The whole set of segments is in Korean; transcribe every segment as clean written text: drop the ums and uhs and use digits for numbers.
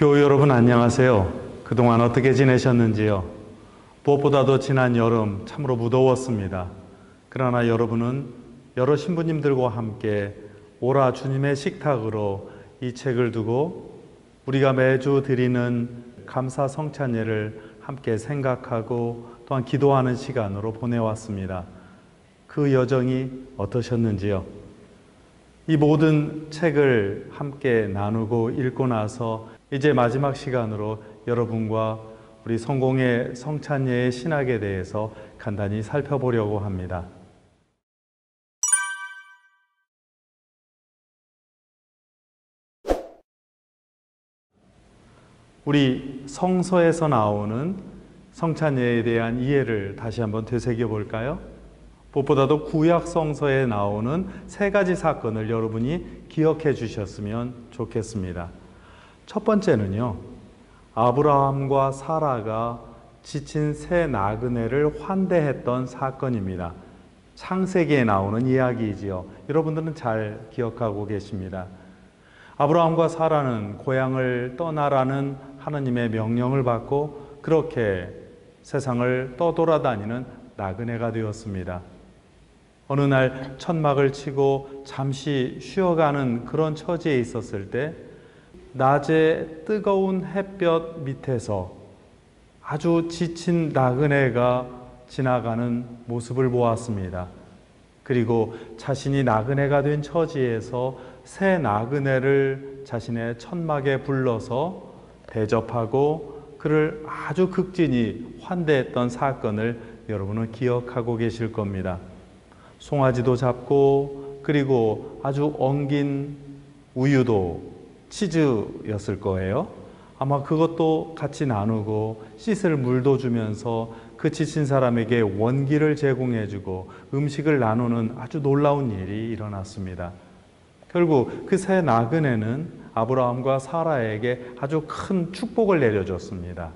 교우 여러분 안녕하세요. 그동안 어떻게 지내셨는지요? 무엇보다도 지난 여름 참으로 무더웠습니다. 그러나 여러분은 여러 신부님들과 함께 오라 주님의 식탁으로 이 책을 두고 우리가 매주 드리는 감사 성찬예를 함께 생각하고 또한 기도하는 시간으로 보내왔습니다. 그 여정이 어떠셨는지요? 이 모든 책을 함께 나누고 읽고 나서 이제 마지막 시간으로 여러분과 우리 성공의 성찬예의 신학에 대해서 간단히 살펴보려고 합니다. 우리 성서에서 나오는 성찬예에 대한 이해를 다시 한번 되새겨 볼까요? 무엇보다도 구약 성서에 나오는 세 가지 사건을 여러분이 기억해 주셨으면 좋겠습니다. 첫 번째는요, 아브라함과 사라가 지친 새 나그네를 환대했던 사건입니다. 창세기에 나오는 이야기이지요. 여러분들은 잘 기억하고 계십니다. 아브라함과 사라는 고향을 떠나라는 하나님의 명령을 받고 그렇게 세상을 떠돌아다니는 나그네가 되었습니다. 어느 날 천막을 치고 잠시 쉬어가는 그런 처지에 있었을 때 낮에 뜨거운 햇볕 밑에서 아주 지친 나그네가 지나가는 모습을 보았습니다. 그리고 자신이 나그네가 된 처지에서 새 나그네를 자신의 천막에 불러서 대접하고 그를 아주 극진히 환대했던 사건을 여러분은 기억하고 계실 겁니다. 송아지도 잡고 그리고 아주 엉긴 우유도 치즈였을 거예요. 아마 그것도 같이 나누고 씻을 물도 주면서 그 지친 사람에게 원기를 제공해주고 음식을 나누는 아주 놀라운 일이 일어났습니다. 결국 그 새 나그네는 아브라함과 사라에게 아주 큰 축복을 내려줬습니다.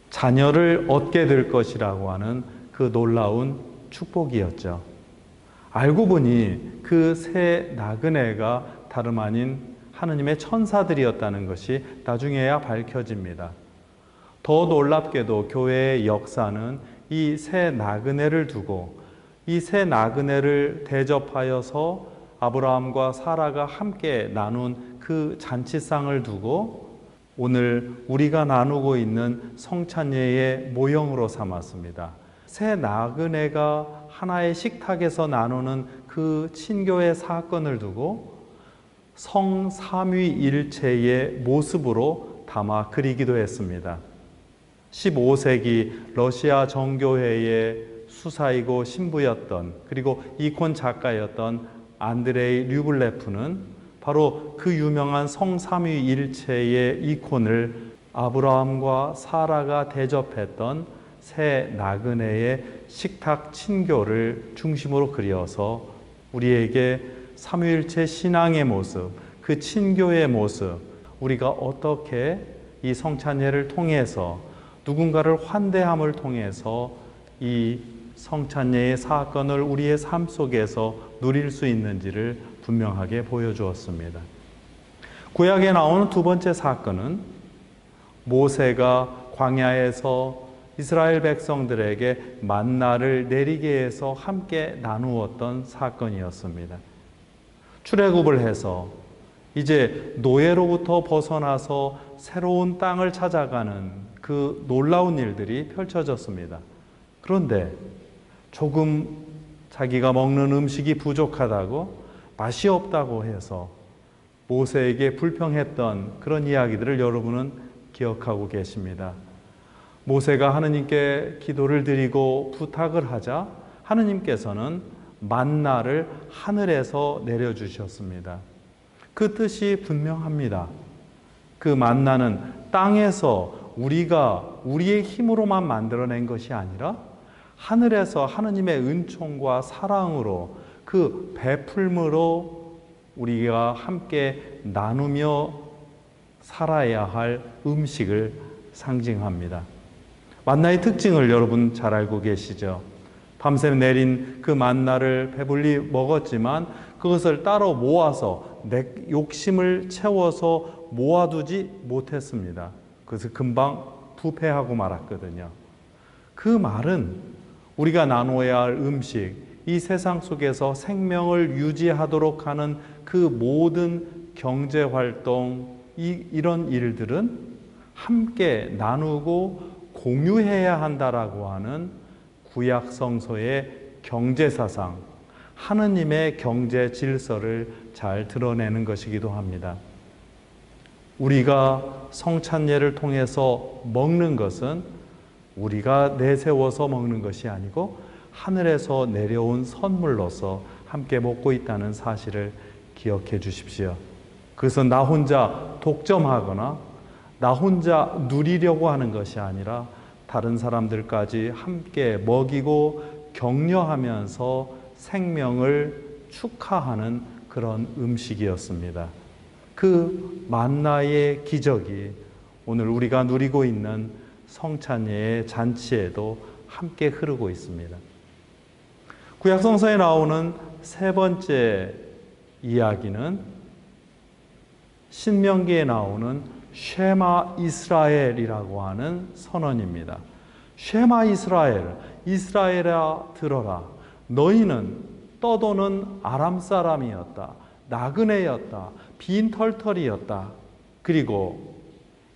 자녀를 얻게 될 것이라고 하는 그 놀라운 축복이었죠. 알고 보니 그 새 나그네가 다름 아닌 하느님의 천사들이었다는 것이 나중에야 밝혀집니다. 더 놀랍게도 교회의 역사는 이 새 나그네를 두고 이 새 나그네를 대접하여서 아브라함과 사라가 함께 나눈 그 잔치상을 두고 오늘 우리가 나누고 있는 성찬예의 모형으로 삼았습니다. 새 나그네가 하나의 식탁에서 나누는 그 친교의 사건을 두고 성삼위일체의 모습으로 담아 그리기도 했습니다. 15세기 러시아 정교회의 수사이고 신부였던 그리고 이콘 작가였던 안드레이 류블레프는 바로 그 유명한 성삼위일체의 이콘을 아브라함과 사라가 대접했던 새 나그네의 식탁 친교를 중심으로 그려서 우리에게 삼위일체 신앙의 모습, 그 친교의 모습, 우리가 어떻게 이 성찬예를 통해서 누군가를 환대함을 통해서 이 성찬예의 사건을 우리의 삶 속에서 누릴 수 있는지를 분명하게 보여주었습니다. 구약에 나오는 두 번째 사건은 모세가 광야에서 이스라엘 백성들에게 만나를 내리게 해서 함께 나누었던 사건이었습니다. 출애굽을 해서 이제 노예로부터 벗어나서 새로운 땅을 찾아가는 그 놀라운 일들이 펼쳐졌습니다. 그런데 조금 자기가 먹는 음식이 부족하다고 맛이 없다고 해서 모세에게 불평했던 그런 이야기들을 여러분은 기억하고 계십니다. 모세가 하느님께 기도를 드리고 부탁을 하자 하느님께서는 만나를 하늘에서 내려주셨습니다. 그 뜻이 분명합니다. 그 만나는 땅에서 우리가 우리의 힘으로만 만들어낸 것이 아니라 하늘에서 하느님의 은총과 사랑으로 그 베풀므로 우리가 함께 나누며 살아야 할 음식을 상징합니다. 만나의 특징을 여러분 잘 알고 계시죠? 밤새 내린 그 만나를 배불리 먹었지만 그것을 따로 모아서 내 욕심을 채워서 모아두지 못했습니다. 그래서 금방 부패하고 말았거든요. 그 말은 우리가 나눠야 할 음식, 이 세상 속에서 생명을 유지하도록 하는 그 모든 경제활동, 이런 일들은 함께 나누고 공유해야 한다라고 하는 구약 성서의 경제사상, 하느님의 경제 질서를 잘 드러내는 것이기도 합니다. 우리가 성찬례를 통해서 먹는 것은 우리가 내세워서 먹는 것이 아니고 하늘에서 내려온 선물로서 함께 먹고 있다는 사실을 기억해 주십시오. 그래서 나 혼자 독점하거나 나 혼자 누리려고 하는 것이 아니라 다른 사람들까지 함께 먹이고 격려하면서 생명을 축하하는 그런 음식이었습니다. 그 만나의 기적이 오늘 우리가 누리고 있는 성찬예의 잔치에도 함께 흐르고 있습니다. 구약성서에 나오는 세 번째 이야기는 신명기에 나오는 쉐마 이스라엘이라고 하는 선언입니다. 쉐마 이스라엘, 이스라엘아 들어라. 너희는 떠도는 아람 사람이었다. 나그네였다. 빈털털이었다. 그리고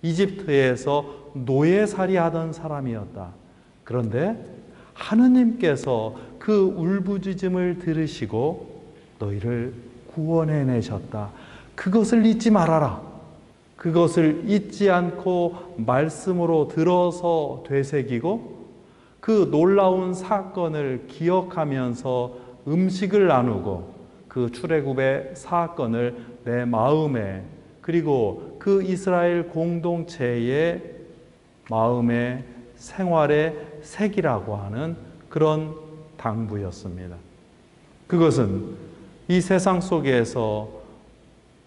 이집트에서 노예살이 하던 사람이었다. 그런데 하느님께서 그 울부짖음을 들으시고 너희를 구원해내셨다. 그것을 잊지 말아라. 그것을 잊지 않고 말씀으로 들어서 되새기고 그 놀라운 사건을 기억하면서 음식을 나누고 그 출애굽의 사건을 내 마음에 그리고 그 이스라엘 공동체의 마음의 생활의 색이라고 하는 그런 당부였습니다. 그것은 이 세상 속에서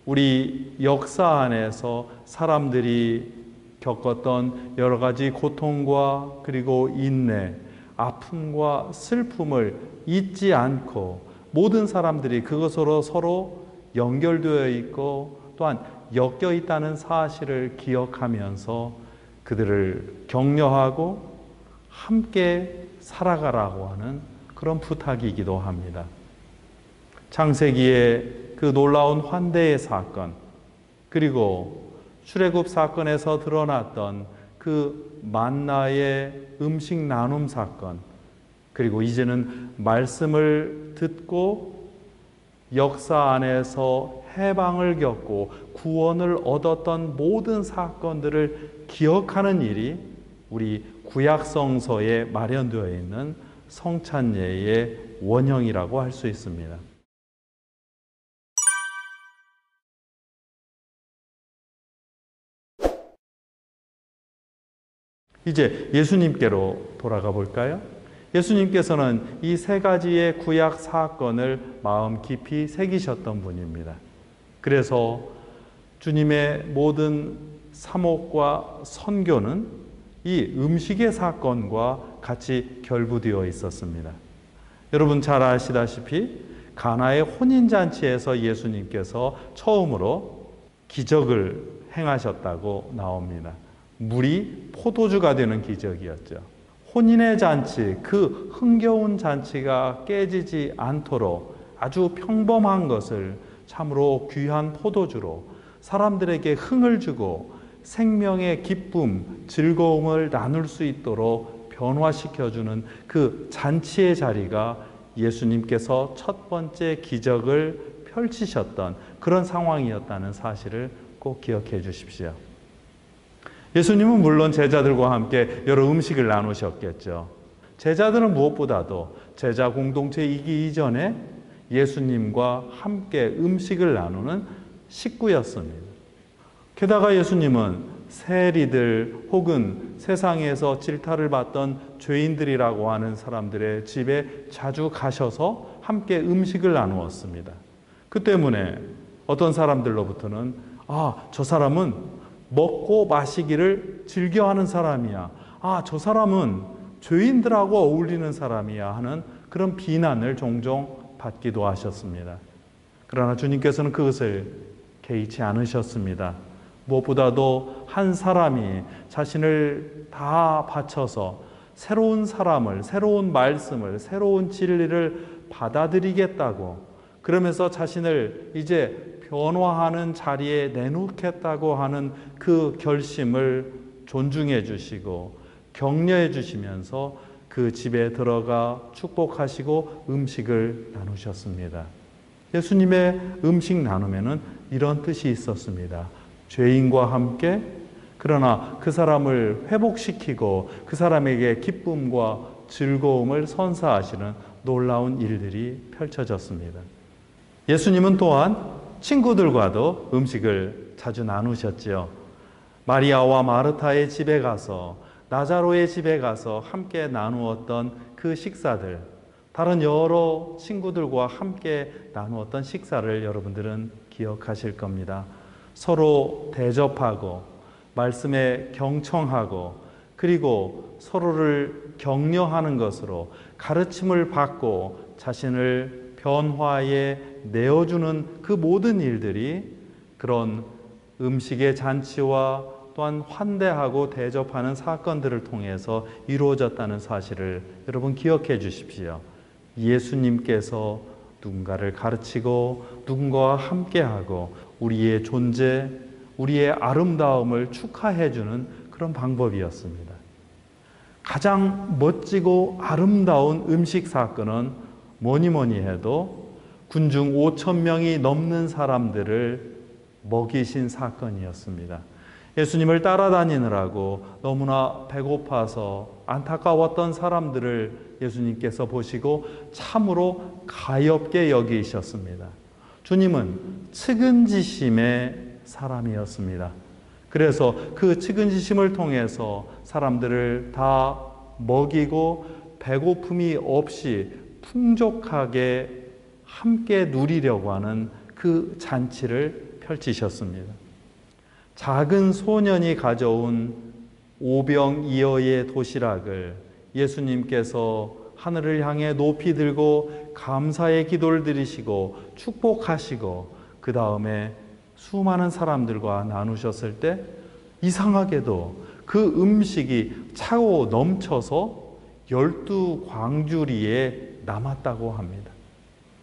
우리 역사 안에서 사람들이 겪었던 여러 가지 고통과 그리고 인내, 아픔과 슬픔을 잊지 않고 모든 사람들이 그것으로 서로 연결되어 있고 또한 엮여 있다는 사실을 기억하면서 그들을 격려하고 함께 살아가라고 하는 그런 부탁이기도 합니다. 창세기의 그 놀라운 환대의 사건, 그리고 출애굽 사건에서 드러났던 그 만나의 음식 나눔 사건, 그리고 이제는 말씀을 듣고 역사 안에서 해방을 겪고 구원을 얻었던 모든 사건들을 기억하는 일이 우리 구약성서에 마련되어 있는 성찬예의 원형이라고 할 수 있습니다. 이제 예수님께로 돌아가 볼까요? 예수님께서는 이 세 가지의 구약 사건을 마음 깊이 새기셨던 분입니다. 그래서 주님의 모든 사목과 선교는 이 음식의 사건과 같이 결부되어 있었습니다. 여러분 잘 아시다시피 가나의 혼인잔치에서 예수님께서 처음으로 기적을 행하셨다고 나옵니다. 물이 포도주가 되는 기적이었죠. 혼인의 잔치, 그 흥겨운 잔치가 깨지지 않도록 아주 평범한 것을 참으로 귀한 포도주로 사람들에게 흥을 주고 생명의 기쁨, 즐거움을 나눌 수 있도록 변화시켜주는 그 잔치의 자리가 예수님께서 첫 번째 기적을 펼치셨던 그런 상황이었다는 사실을 꼭 기억해 주십시오. 예수님은 물론 제자들과 함께 여러 음식을 나누셨겠죠. 제자들은 무엇보다도 제자 공동체이기 이전에 예수님과 함께 음식을 나누는 식구였습니다. 게다가 예수님은 세리들 혹은 세상에서 질타를 받던 죄인들이라고 하는 사람들의 집에 자주 가셔서 함께 음식을 나누었습니다. 그 때문에 어떤 사람들로부터는 저 사람은 먹고 마시기를 즐겨하는 사람이야. 저 사람은 죄인들하고 어울리는 사람이야 하는 그런 비난을 종종 받기도 하셨습니다. 그러나 주님께서는 그것을 개의치 않으셨습니다. 무엇보다도 한 사람이 자신을 다 바쳐서 새로운 사람을, 새로운 말씀을, 새로운 진리를 받아들이겠다고, 그러면서 자신을 이제 변화하는 자리에 내놓겠다고 하는 그 결심을 존중해 주시고 격려해 주시면서 그 집에 들어가 축복하시고 음식을 나누셨습니다. 예수님의 음식 나눔에는 이런 뜻이 있었습니다. 죄인과 함께, 그러나 그 사람을 회복시키고 그 사람에게 기쁨과 즐거움을 선사하시는 놀라운 일들이 펼쳐졌습니다. 예수님은 또한 친구들과도 음식을 자주 나누셨지요. 마리아와 마르타의 집에 가서, 나자로의 집에 가서 함께 나누었던 그 식사들, 다른 여러 친구들과 함께 나누었던 식사를 여러분들은 기억하실 겁니다. 서로 대접하고 말씀에 경청하고 그리고 서로를 격려하는 것으로 가르침을 받고 자신을 변화에 내어주는 그 모든 일들이 그런 음식의 잔치와 또한 환대하고 대접하는 사건들을 통해서 이루어졌다는 사실을 여러분 기억해 주십시오. 예수님께서 누군가를 가르치고 누군가와 함께하고 우리의 존재, 우리의 아름다움을 축하해 주는 그런 방법이었습니다. 가장 멋지고 아름다운 음식 사건은 뭐니 해도 군중 5,000명이 넘는 사람들을 먹이신 사건이었습니다. 예수님을 따라다니느라고 너무나 배고파서 안타까웠던 사람들을 예수님께서 보시고 참으로 가엾게 여기셨습니다. 주님은 측은지심의 사람이었습니다. 그래서 그 측은지심을 통해서 사람들을 다 먹이고 배고픔이 없이 풍족하게 함께 누리려고 하는 그 잔치를 펼치셨습니다. 작은 소년이 가져온 오병이어의 도시락을 예수님께서 하늘을 향해 높이 들고 감사의 기도를 드리시고 축복하시고 그 다음에 수많은 사람들과 나누셨을 때 이상하게도 그 음식이 차고 넘쳐서 12광주리에 남았다고 합니다.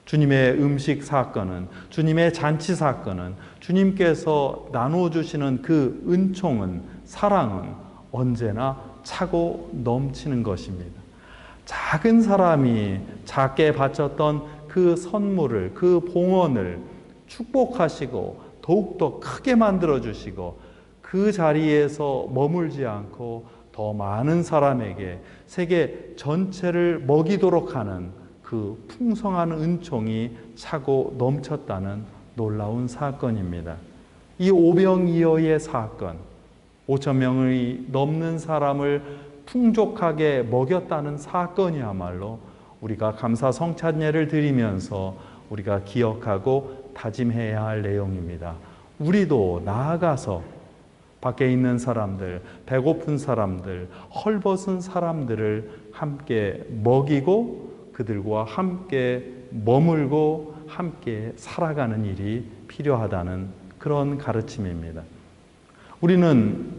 주님의 음식 사건은, 주님의 잔치 사건은, 주님께서 나누어 주시는 그 은총은, 사랑은 언제나 차고 넘치는 것입니다. 작은 사람이 작게 바쳤던 그 선물을, 그 봉헌을 축복하시고 더욱더 크게 만들어 주시고 그 자리에서 머물지 않고 더 많은 사람에게 세계 전체를 먹이도록 하는 그 풍성한 은총이 차고 넘쳤다는 놀라운 사건입니다. 이 오병이어의 사건, 5,000명이 넘는 사람을 풍족하게 먹였다는 사건이야말로 우리가 감사 성찬예를 드리면서 우리가 기억하고 다짐해야 할 내용입니다. 우리도 나아가서 밖에 있는 사람들, 배고픈 사람들, 헐벗은 사람들을 함께 먹이고 그들과 함께 머물고 함께 살아가는 일이 필요하다는 그런 가르침입니다. 우리는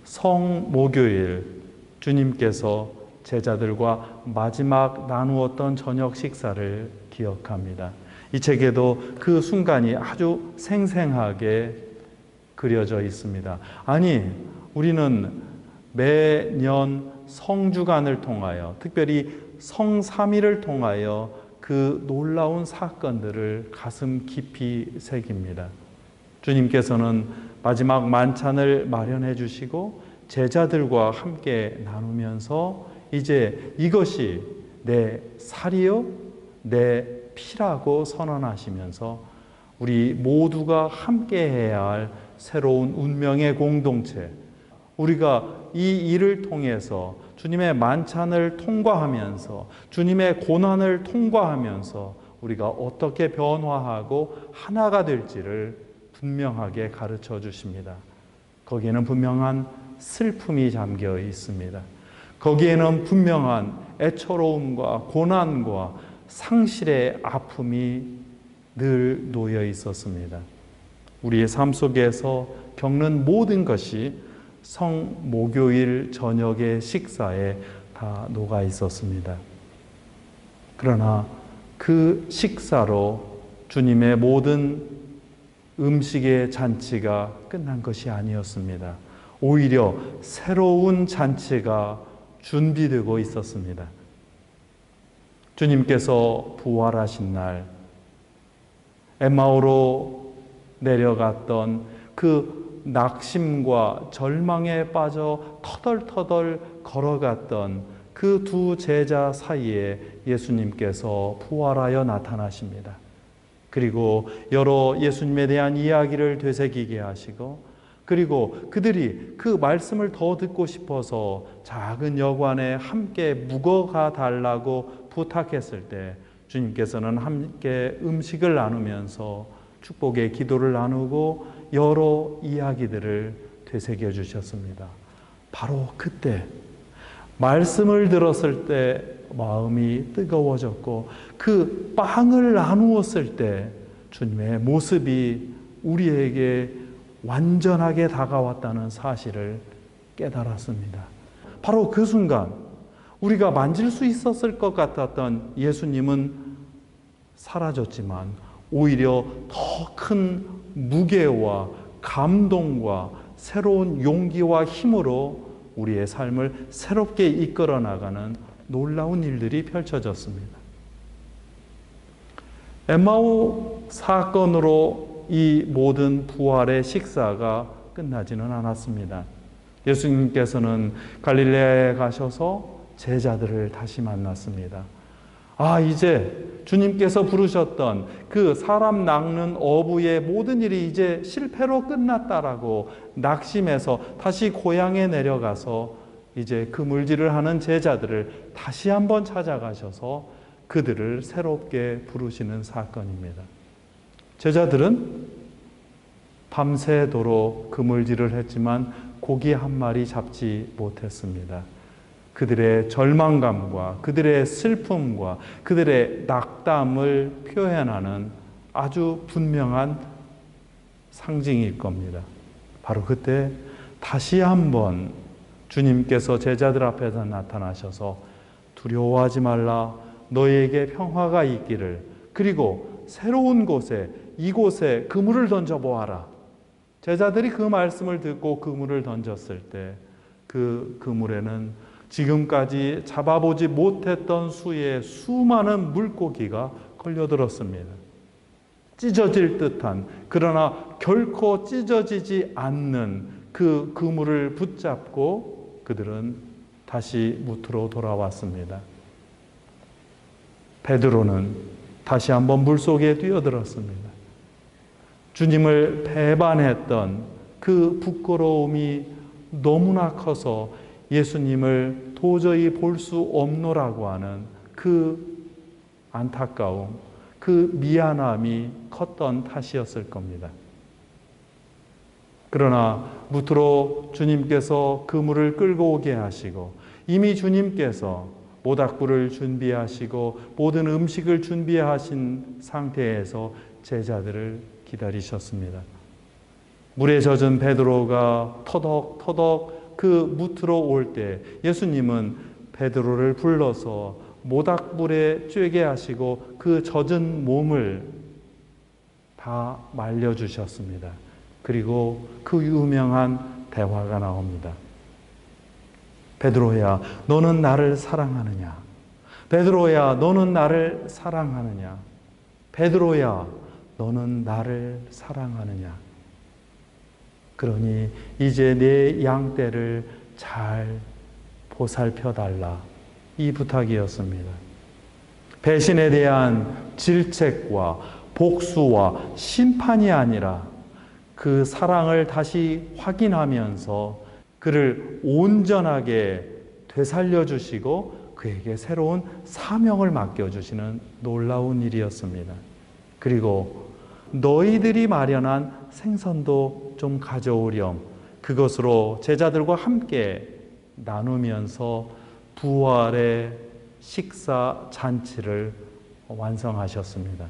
성목요일 주님께서 제자들과 마지막 나누었던 저녁 식사를 기억합니다. 이 책에도 그 순간이 아주 생생하게 그려져 있습니다. 아니, 우리는 매년 성주간을 통하여, 특별히 성삼일을 통하여 그 놀라운 사건들을 가슴 깊이 새깁니다. 주님께서는 마지막 만찬을 마련해 주시고 제자들과 함께 나누면서 이제 이것이 내 살이요 내 피라고 선언하시면서 우리 모두가 함께 해야 할 새로운 운명의 공동체, 우리가 이 일을 통해서 주님의 만찬을 통과하면서 주님의 고난을 통과하면서 우리가 어떻게 변화하고 하나가 될지를 분명하게 가르쳐 주십니다. 거기에는 분명한 슬픔이 잠겨 있습니다. 거기에는 분명한 애처로움과 고난과 상실의 아픔이 늘 놓여 있었습니다. 우리의 삶 속에서 겪는 모든 것이 성목요일 저녁의 식사에 다 녹아 있었습니다. 그러나 그 식사로 주님의 모든 음식의 잔치가 끝난 것이 아니었습니다. 오히려 새로운 잔치가 준비되고 있었습니다. 주님께서 부활하신 날 엠마오로 내려갔던 그 낙심과 절망에 빠져 터덜터덜 걸어갔던 그 두 제자 사이에 예수님께서 부활하여 나타나십니다. 그리고 여러 예수님에 대한 이야기를 되새기게 하시고, 그리고 그들이 그 말씀을 더 듣고 싶어서 작은 여관에 함께 묵어가 달라고 부탁했을 때 주님께서는 함께 음식을 나누면서 축복의 기도를 나누고 여러 이야기들을 되새겨 주셨습니다. 바로 그때 말씀을 들었을 때 마음이 뜨거워졌고, 그 빵을 나누었을 때 주님의 모습이 우리에게 완전하게 다가왔다는 사실을 깨달았습니다. 바로 그 순간 우리가 만질 수 있었을 것 같았던 예수님은 사라졌지만 오히려 더 큰 무게와 감동과 새로운 용기와 힘으로 우리의 삶을 새롭게 이끌어 나가는 놀라운 일들이 펼쳐졌습니다. 엠마오 사건으로 이 모든 부활의 식사가 끝나지는 않았습니다. 예수님께서는 갈릴레아에 가셔서 제자들을 다시 만났습니다. 이제 주님께서 부르셨던 그 사람 낚는 어부의 모든 일이 이제 실패로 끝났다라고 낙심해서 다시 고향에 내려가서 이제 그물질을 하는 제자들을 다시 한번 찾아가셔서 그들을 새롭게 부르시는 사건입니다. 제자들은 밤새도록 그물질을 했지만 고기 한 마리 잡지 못했습니다. 그들의 절망감과 그들의 슬픔과 그들의 낙담을 표현하는 아주 분명한 상징일 겁니다. 바로 그때 다시 한번 주님께서 제자들 앞에서 나타나셔서 두려워하지 말라, 너희에게 평화가 있기를, 그리고 새로운 곳에 이곳에 그물을 던져보아라. 제자들이 그 말씀을 듣고 그물을 던졌을 때 그 그물에는 지금까지 잡아보지 못했던 수의 수많은 물고기가 걸려들었습니다. 찢어질 듯한, 그러나 결코 찢어지지 않는 그 그물을 붙잡고 그들은 다시 무트로 돌아왔습니다. 베드로는 다시 한번 물속에 뛰어들었습니다. 주님을 배반했던 그 부끄러움이 너무나 커서 예수님을 도저히 볼 수 없노라고 하는 그 안타까움, 그 미안함이 컸던 탓이었을 겁니다. 그러나 무트로 주님께서 그물을 끌고 오게 하시고, 이미 주님께서 모닥불을 준비하시고 모든 음식을 준비하신 상태에서 제자들을 기다리셨습니다. 물에 젖은 베드로가 터덕터덕 그 무트로 올 때 예수님은 베드로를 불러서 모닥불에 쬐게 하시고 그 젖은 몸을 다 말려주셨습니다. 그리고 그 유명한 대화가 나옵니다. 베드로야, 너는 나를 사랑하느냐? 베드로야, 너는 나를 사랑하느냐? 베드로야, 너는 나를 사랑하느냐? 그러니 이제 내 양떼를 잘 보살펴 달라. 이 부탁이었습니다. 배신에 대한 질책과 복수와 심판이 아니라 그 사랑을 다시 확인하면서 그를 온전하게 되살려 주시고 그에게 새로운 사명을 맡겨주시는 놀라운 일이었습니다. 그리고 너희들이 마련한 생선도 좀 가져오렴. 그것으로 제자들과 함께 나누면서 부활의 식사 잔치를 완성하셨습니다.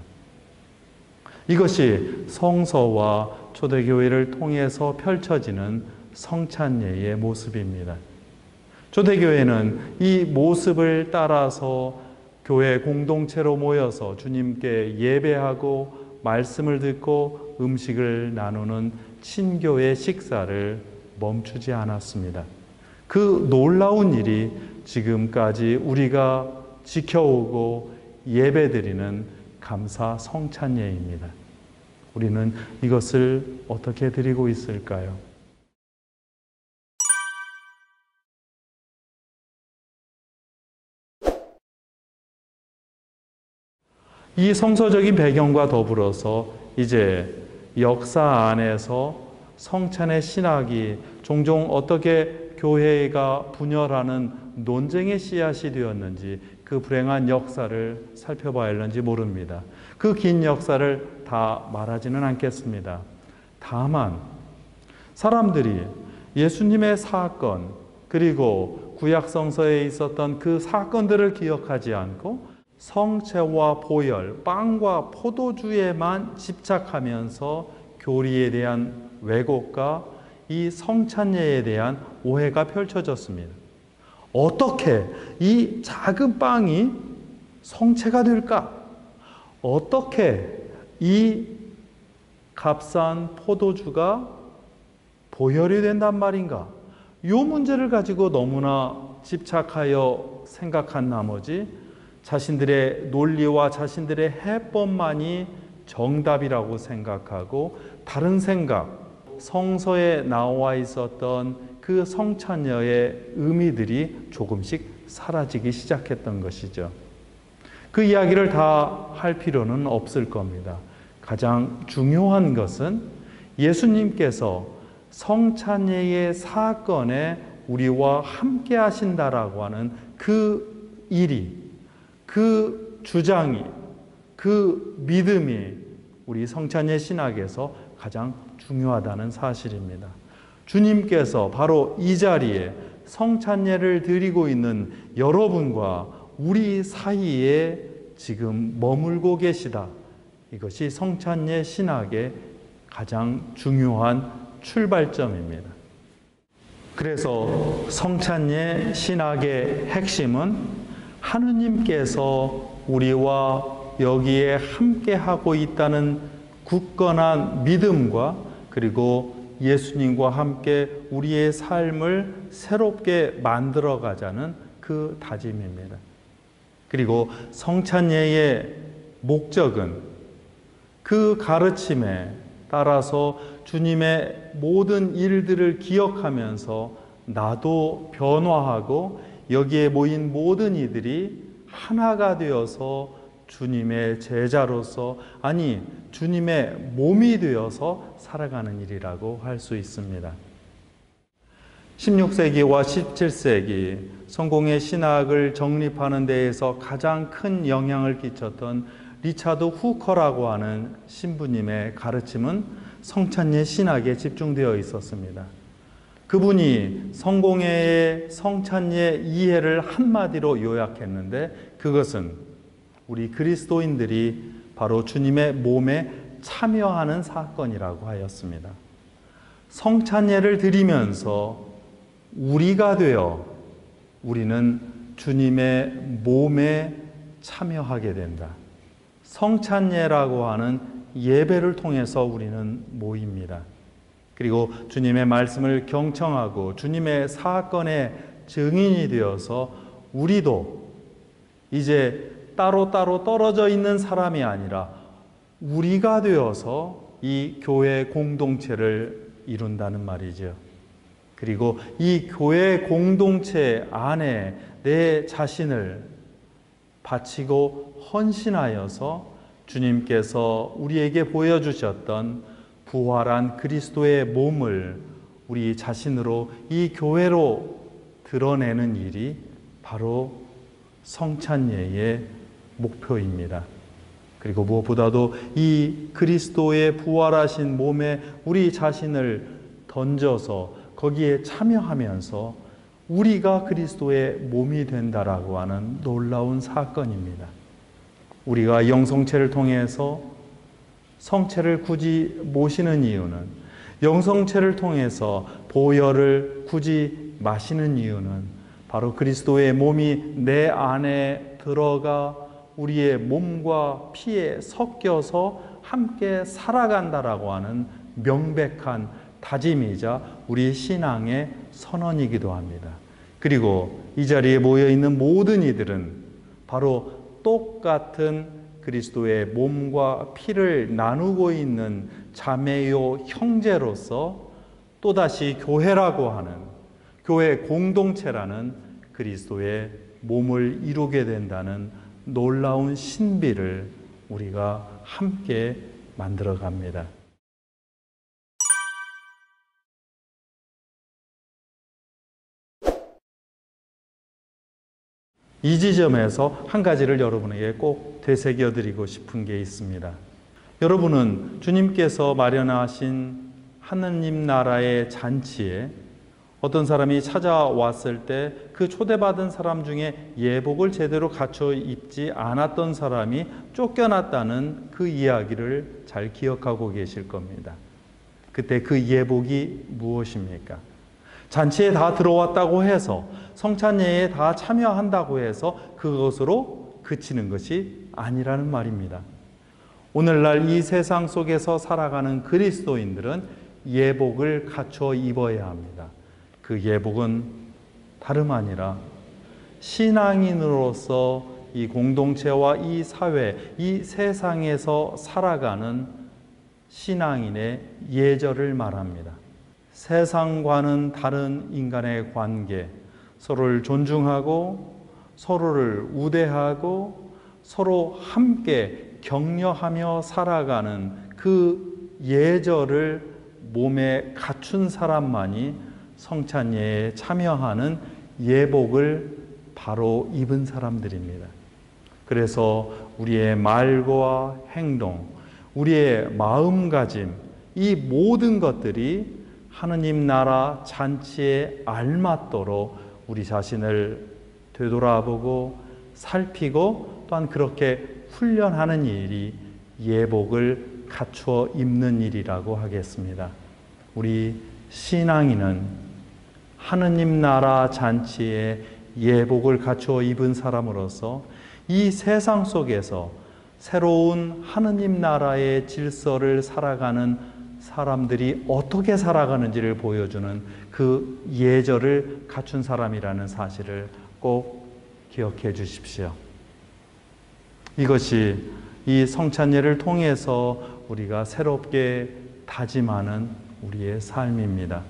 이것이 성서와 초대교회를 통해서 펼쳐지는 성찬예의 모습입니다. 초대교회는 이 모습을 따라서 교회 공동체로 모여서 주님께 예배하고 말씀을 듣고 음식을 나누는 친교의 식사를 멈추지 않았습니다. 그 놀라운 일이 지금까지 우리가 지켜오고 예배드리는 감사 성찬예입니다. 우리는 이것을 어떻게 드리고 있을까요? 이 성서적인 배경과 더불어서 이제 역사 안에서 성찬의 신학이 종종 어떻게 교회가 분열하는 논쟁의 씨앗이 되었는지 그 불행한 역사를 살펴봐야 할는지 모릅니다. 그 긴 역사를 다 말하지는 않겠습니다. 다만 사람들이 예수님의 사건 그리고 구약성서에 있었던 그 사건들을 기억하지 않고 성체와 보혈, 빵과 포도주에만 집착하면서 교리에 대한 왜곡과 이 성찬예에 대한 오해가 펼쳐졌습니다. 어떻게 이 작은 빵이 성체가 될까? 어떻게 이 값싼 포도주가 보혈이 된단 말인가? 이 문제를 가지고 너무나 집착하여 생각한 나머지 자신들의 논리와 자신들의 해법만이 정답이라고 생각하고 다른 생각, 성서에 나와 있었던 그 성찬여의 의미들이 조금씩 사라지기 시작했던 것이죠. 그 이야기를 다 할 필요는 없을 겁니다. 가장 중요한 것은 예수님께서 성찬예의 사건에 우리와 함께 하신다라고 하는 그 일이, 그 주장이, 그 믿음이 우리 성찬예 신학에서 가장 중요하다는 사실입니다. 주님께서 바로 이 자리에 성찬예를 드리고 있는 여러분과 우리 사이에 지금 머물고 계시다. 이것이 성찬예 신학의 가장 중요한 출발점입니다. 그래서 성찬예 신학의 핵심은 하느님께서 우리와 여기에 함께하고 있다는 굳건한 믿음과 그리고 예수님과 함께 우리의 삶을 새롭게 만들어가자는 그 다짐입니다. 그리고 성찬예의 목적은 그 가르침에 따라서 주님의 모든 일들을 기억하면서 나도 변화하고 여기에 모인 모든 이들이 하나가 되어서 주님의 제자로서 아니 주님의 몸이 되어서 살아가는 일이라고 할 수 있습니다. 16세기와 17세기 성공의 신학을 정립하는 데에서 가장 큰 영향을 끼쳤던 리차드 후커라고 하는 신부님의 가르침은 성찬예 신학에 집중되어 있었습니다. 그분이 성공회의 성찬예 이해를 한마디로 요약했는데 그것은 우리 그리스도인들이 바로 주님의 몸에 참여하는 사건이라고 하였습니다. 성찬예를 드리면서 우리가 되어 우리는 주님의 몸에 참여하게 된다. 성찬예라고 하는 예배를 통해서 우리는 모입니다. 그리고 주님의 말씀을 경청하고 주님의 사건의 증인이 되어서 우리도 이제 따로따로 떨어져 있는 사람이 아니라 우리가 되어서 이 교회 공동체를 이룬다는 말이죠. 그리고 이 교회 공동체 안에 내 자신을 바치고 헌신하여서 주님께서 우리에게 보여주셨던 부활한 그리스도의 몸을 우리 자신으로 이 교회로 드러내는 일이 바로 성찬예의 목표입니다. 그리고 무엇보다도 이 그리스도의 부활하신 몸에 우리 자신을 던져서 거기에 참여하면서 우리가 그리스도의 몸이 된다라고 하는 놀라운 사건입니다. 우리가 영성체를 통해서 성체를 굳이 모시는 이유는, 영성체를 통해서 보혈을 굳이 마시는 이유는 바로 그리스도의 몸이 내 안에 들어가 우리의 몸과 피에 섞여서 함께 살아간다라고 하는 명백한 다짐이자 우리 신앙의 선언이기도 합니다. 그리고 이 자리에 모여 있는 모든 이들은 바로 똑같은 그리스도의 몸과 피를 나누고 있는 자매요 형제로서 또다시 교회라고 하는, 교회 공동체라는 그리스도의 몸을 이루게 된다는 놀라운 신비를 우리가 함께 만들어 갑니다. 이 지점에서 한 가지를 여러분에게 꼭 되새겨 드리고 싶은 게 있습니다. 여러분은 주님께서 마련하신 하느님 나라의 잔치에 어떤 사람이 찾아왔을 때 그 초대받은 사람 중에 예복을 제대로 갖춰 입지 않았던 사람이 쫓겨났다는 그 이야기를 잘 기억하고 계실 겁니다. 그때 그 예복이 무엇입니까? 잔치에 다 들어왔다고 해서, 성찬예에 다 참여한다고 해서 그것으로 그치는 것이 아니라는 말입니다. 오늘날 이 세상 속에서 살아가는 그리스도인들은 예복을 갖춰 입어야 합니다. 그 예복은 다름 아니라 신앙인으로서 이 공동체와 이 사회, 이 세상에서 살아가는 신앙인의 예절을 말합니다. 세상과는 다른 인간의 관계, 서로를 존중하고 서로를 우대하고 서로 함께 격려하며 살아가는 그 예절을 몸에 갖춘 사람만이 성찬예에 참여하는 예복을 바로 입은 사람들입니다. 그래서 우리의 말과 행동, 우리의 마음가짐, 이 모든 것들이 하느님 나라 잔치에 알맞도록 우리 자신을 되돌아보고 살피고 또한 그렇게 훈련하는 일이 예복을 갖추어 입는 일이라고 하겠습니다. 우리 신앙인은 하느님 나라 잔치에 예복을 갖추어 입은 사람으로서 이 세상 속에서 새로운 하느님 나라의 질서를 살아가는 사람들이 어떻게 살아가는지를 보여주는 그 예절을 갖춘 사람이라는 사실을 꼭 기억해 주십시오. 이것이 이 성찬예를 통해서 우리가 새롭게 다짐하는 우리의 삶입니다.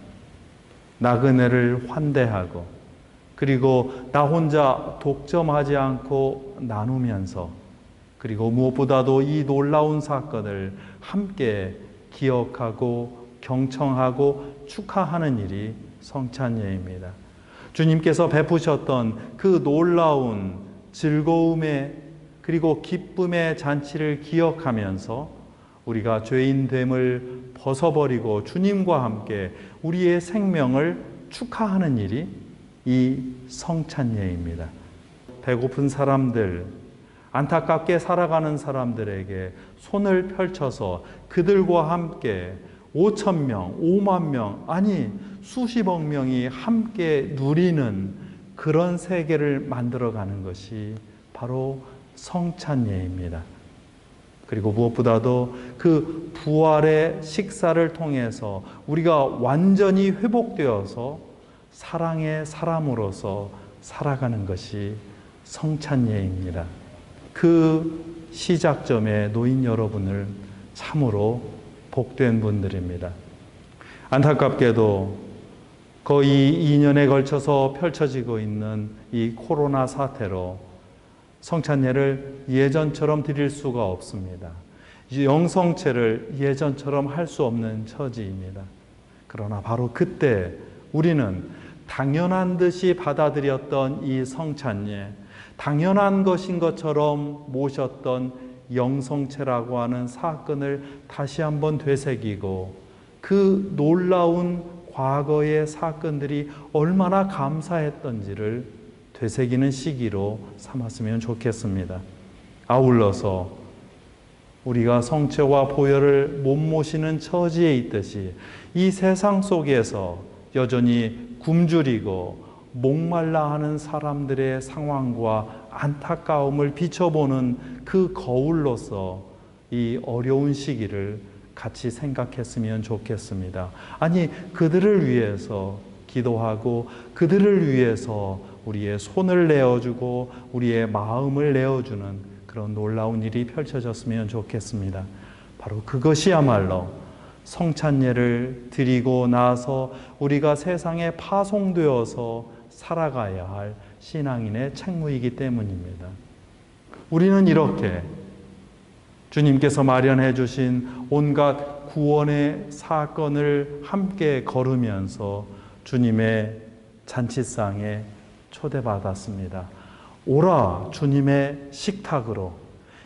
나그네를 환대하고, 그리고 나 혼자 독점하지 않고 나누면서, 그리고 무엇보다도 이 놀라운 사건을 함께 기억하고 경청하고 축하하는 일이 성찬예입니다. 주님께서 베푸셨던 그 놀라운 즐거움의 그리고 기쁨의 잔치를 기억하면서 우리가 죄인됨을 벗어버리고 주님과 함께 우리의 생명을 축하하는 일이 이 성찬예입니다. 배고픈 사람들, 안타깝게 살아가는 사람들에게 손을 펼쳐서 그들과 함께 5,000명, 5만 명, 아니 수십억 명이 함께 누리는 그런 세계를 만들어가는 것이 바로 성찬예입니다. 그리고 무엇보다도 그 부활의 식사를 통해서 우리가 완전히 회복되어서 사랑의 사람으로서 살아가는 것이 성찬예입니다. 그 시작점에 놓인 여러분을 참으로 복된 분들입니다. 안타깝게도 거의 2년에 걸쳐서 펼쳐지고 있는 이 코로나 사태로 성찬예를 예전처럼 드릴 수가 없습니다. 영성체를 예전처럼 할 수 없는 처지입니다. 그러나 바로 그때 우리는 당연한 듯이 받아들였던 이 성찬예, 당연한 것인 것처럼 모셨던 영성체라고 하는 사건을 다시 한번 되새기고 그 놀라운 과거의 사건들이 얼마나 감사했던지를 되새기는 시기로 삼았으면 좋겠습니다. 아울러서 우리가 성체와 보혈을 못 모시는 처지에 있듯이 이 세상 속에서 여전히 굶주리고 목말라 하는 사람들의 상황과 안타까움을 비춰보는 그 거울로서 이 어려운 시기를 같이 생각했으면 좋겠습니다. 아니, 그들을 위해서 기도하고 그들을 위해서 우리의 손을 내어주고 우리의 마음을 내어주는 그런 놀라운 일이 펼쳐졌으면 좋겠습니다. 바로 그것이야말로 성찬예를 드리고 나서 우리가 세상에 파송되어서 살아가야 할 신앙인의 책무이기 때문입니다. 우리는 이렇게 주님께서 마련해 주신 온갖 구원의 사건을 함께 걸으면서 주님의 잔치상에 초대받았습니다. 오라 주님의 식탁으로,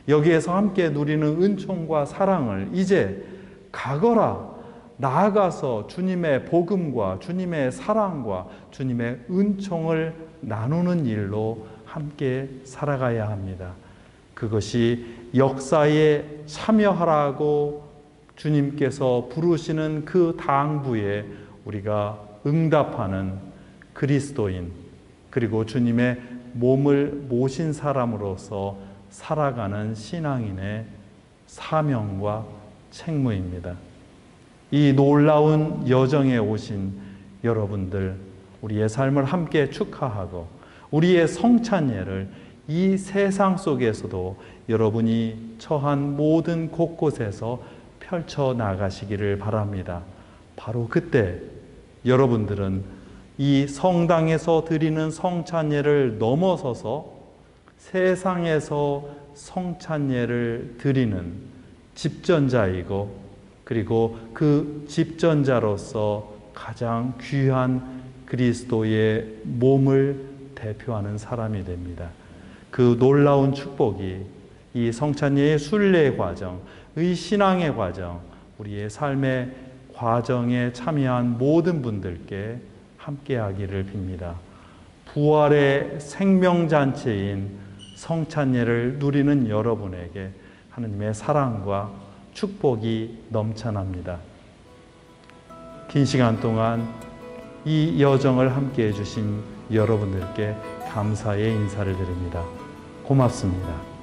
여기에서 함께 누리는 은총과 사랑을 이제 가거라, 나아가서 주님의 복음과 주님의 사랑과 주님의 은총을 나누는 일로 함께 살아가야 합니다. 그것이 역사에 참여하라고 주님께서 부르시는 그 당부에 우리가 응답하는 그리스도인, 그리고 주님의 몸을 모신 사람으로서 살아가는 신앙인의 사명과 책무입니다. 이 놀라운 여정에 오신 여러분들, 우리의 삶을 함께 축하하고 우리의 성찬예를 이 세상 속에서도 여러분이 처한 모든 곳곳에서 펼쳐 나가시기를 바랍니다. 바로 그때 여러분들은 이 성당에서 드리는 성찬예를 넘어서서 세상에서 성찬예를 드리는 집전자이고, 그리고 그 집전자로서 가장 귀한 그리스도의 몸을 대표하는 사람이 됩니다. 그 놀라운 축복이 이 성찬예의 순례의 과정, 의 신앙의 과정, 우리의 삶의 과정에 참여한 모든 분들께 함께하기를 빕니다. 부활의 생명잔치인 성찬예를 누리는 여러분에게 하느님의 사랑과 축복이 넘쳐납니다. 긴 시간 동안 이 여정을 함께해 주신 여러분들께 감사의 인사를 드립니다. 고맙습니다.